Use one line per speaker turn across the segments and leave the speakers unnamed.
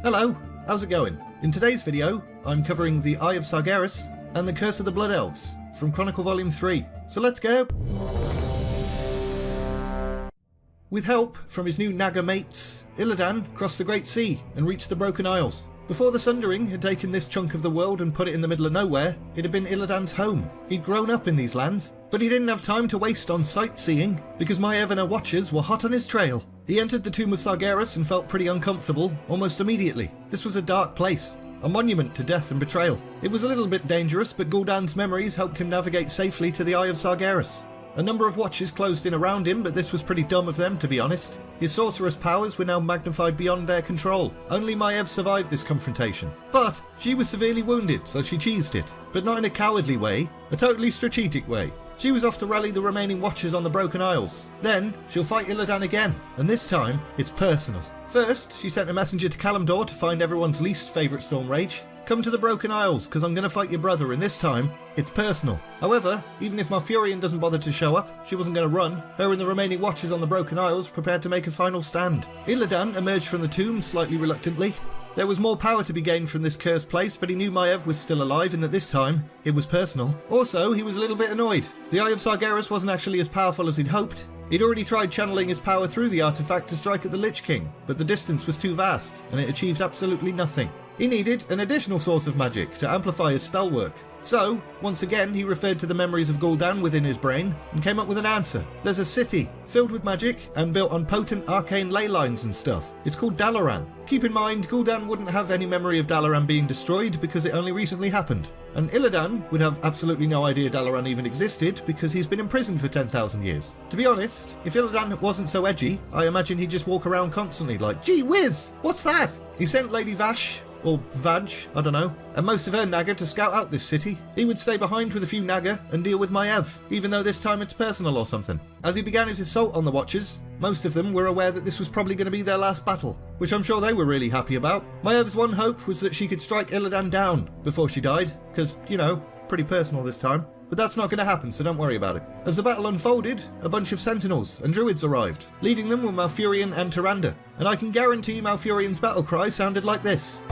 Hello, how's it going? In today's video, I'm covering the Eye of Sargeras and the Curse of the Blood Elves from Chronicle Volume 3. So let's go! With help from his new Naga mates, Illidan crossed the Great Sea and reached the Broken Isles. Before the Sundering had taken this chunk of the world and put it in the middle of nowhere, it had been Illidan's home. He'd grown up in these lands, but he didn't have time to waste on sightseeing, because Maiev and her watchers were hot on his trail. He entered the Tomb of Sargeras and felt pretty uncomfortable almost immediately. This was a dark place, a monument to death and betrayal. It was a little bit dangerous, but Gul'dan's memories helped him navigate safely to the Eye of Sargeras. A number of watchers closed in around him, but this was pretty dumb of them, to be honest. His sorceress powers were now magnified beyond their control. Only Maiev survived this confrontation. But she was severely wounded, so she cheesed it. But not in a cowardly way, a totally strategic way. She was off to rally the remaining watchers on the Broken Isles. Then, she'll fight Illidan again, and this time, it's personal. First, she sent a messenger to Kalimdor to find everyone's least favourite Storm Rage. Come to the Broken Isles, because I'm going to fight your brother, and this time, it's personal. However, even if Malfurion doesn't bother to show up, she wasn't going to run. Her and the remaining watchers on the Broken Isles prepared to make a final stand. Illidan emerged from the tomb slightly reluctantly. There was more power to be gained from this cursed place, but he knew Maiev was still alive and that this time, it was personal. Also, he was a little bit annoyed. The Eye of Sargeras wasn't actually as powerful as he'd hoped. He'd already tried channeling his power through the artifact to strike at the Lich King, but the distance was too vast, and it achieved absolutely nothing. He needed an additional source of magic to amplify his spell work. So, once again, he referred to the memories of Gul'dan within his brain and came up with an answer. There's a city filled with magic and built on potent arcane ley lines and stuff. It's called Dalaran. Keep in mind, Gul'dan wouldn't have any memory of Dalaran being destroyed because it only recently happened. And Illidan would have absolutely no idea Dalaran even existed because he's been imprisoned for 10,000 years. To be honest, if Illidan wasn't so edgy, I imagine he'd just walk around constantly like, gee whiz, what's that? He sent Lady Vash, or Vaj, I don't know, and most of her Naga to scout out this city. He would stay behind with a few Naga and deal with Maiev, even though this time it's personal or something. As he began his assault on the Watchers, most of them were aware that this was probably going to be their last battle, which I'm sure they were really happy about. Maev's one hope was that she could strike Illidan down before she died, because, you know, pretty personal this time. But that's not going to happen, so don't worry about it. As the battle unfolded, a bunch of sentinels and druids arrived. Leading them were Malfurion and Tyrande, and I can guarantee Malfurion's battle cry sounded like this.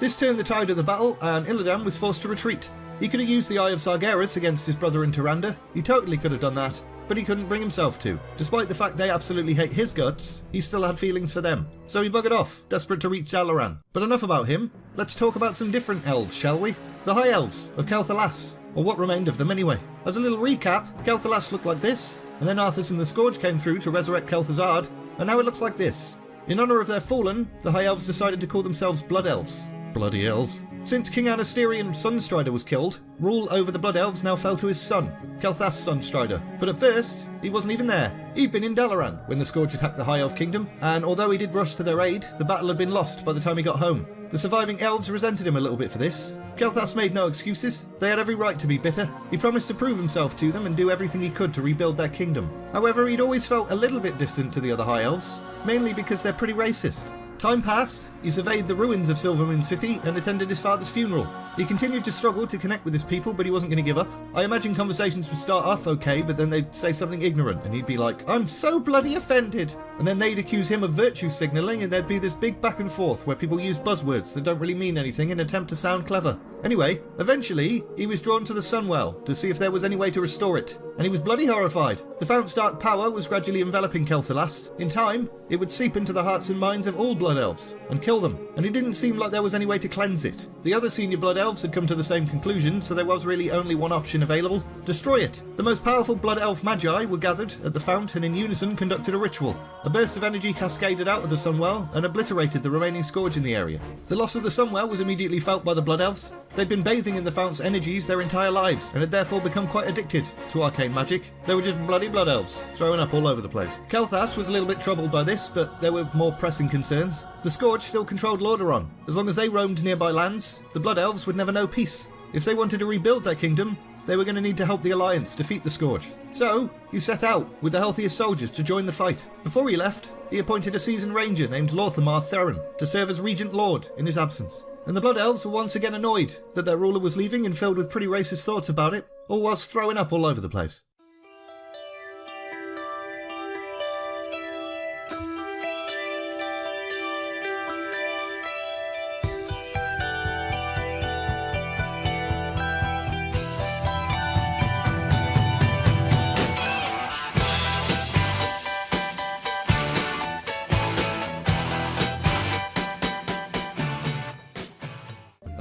This turned the tide of the battle, and Illidan was forced to retreat. He could have used the Eye of Sargeras against his brother and Tyrande. He totally could have done that, but he couldn't bring himself to. Despite the fact they absolutely hate his guts, he still had feelings for them. So he buggered off, desperate to reach Dalaran. But enough about him. Let's talk about some different elves, shall we? The High Elves of kael'thas, or what remained of them anyway. As a little recap, kael'thas looked like this, and then Arthas and the Scourge came through to resurrect Kel'Thuzad, and now it looks like this. In honour of their fallen, the High Elves decided to call themselves Blood Elves. Bloody elves. Since King Anasterion Sunstrider was killed, rule over the Blood Elves now fell to his son, kael'thas Sunstrider. But at first, he wasn't even there. He'd been in Dalaran when the Scourge attacked the High Elf Kingdom, and although he did rush to their aid, the battle had been lost by the time he got home. The surviving elves resented him a little bit for this. kael'thas made no excuses. They had every right to be bitter. He promised to prove himself to them and do everything he could to rebuild their kingdom. However, he'd always felt a little bit distant to the other High Elves, mainly because they're pretty racist. Time passed, he surveyed the ruins of Silvermoon City and attended his father's funeral. He continued to struggle to connect with his people, but he wasn't going to give up. I imagine conversations would start off okay, but then they'd say something ignorant, and he'd be like, I'm so bloody offended! And then they'd accuse him of virtue signalling, and there'd be this big back and forth where people use buzzwords that don't really mean anything and attempt to sound clever. Anyway, eventually, he was drawn to the Sunwell to see if there was any way to restore it, and he was bloody horrified. The fount's dark power was gradually enveloping kael'thas. In time, it would seep into the hearts and minds of all Blood Elves and kill them, and it didn't seem like there was any way to cleanse it. The other senior Blood Elves had come to the same conclusion, so there was really only one option available: destroy it. The most powerful Blood Elf Magi were gathered at the fount and in unison conducted a ritual. A burst of energy cascaded out of the Sunwell and obliterated the remaining Scourge in the area. The loss of the Sunwell was immediately felt by the Blood Elves. They'd been bathing in the fount's energies their entire lives, and had therefore become quite addicted to arcane magic. They were just bloody Blood Elves, throwing up all over the place. kael'thas was a little bit troubled by this, but there were more pressing concerns. The Scourge still controlled Lordaeron. As long as they roamed nearby lands, the Blood Elves would never know peace. If they wanted to rebuild their kingdom, they were going to need to help the Alliance defeat the Scourge. So, he set out with the healthiest soldiers to join the fight. Before he left, he appointed a seasoned ranger named Lorthamar Theron to serve as Regent Lord in his absence. And the Blood Elves were once again annoyed that their ruler was leaving and filled with pretty racist thoughts about it, or was throwing up all over the place.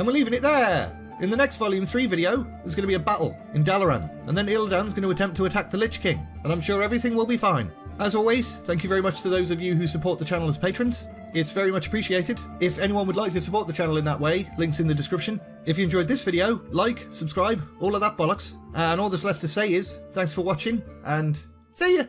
And we're leaving it there! In the next Volume 3 video, there's going to be a battle in Dalaran, and then Illidan's going to attempt to attack the Lich King, and I'm sure everything will be fine. As always, thank you very much to those of you who support the channel as patrons. It's very much appreciated. If anyone would like to support the channel in that way, links in the description. If you enjoyed this video, like, subscribe, all of that bollocks. And all that's left to say is, thanks for watching, and see ya!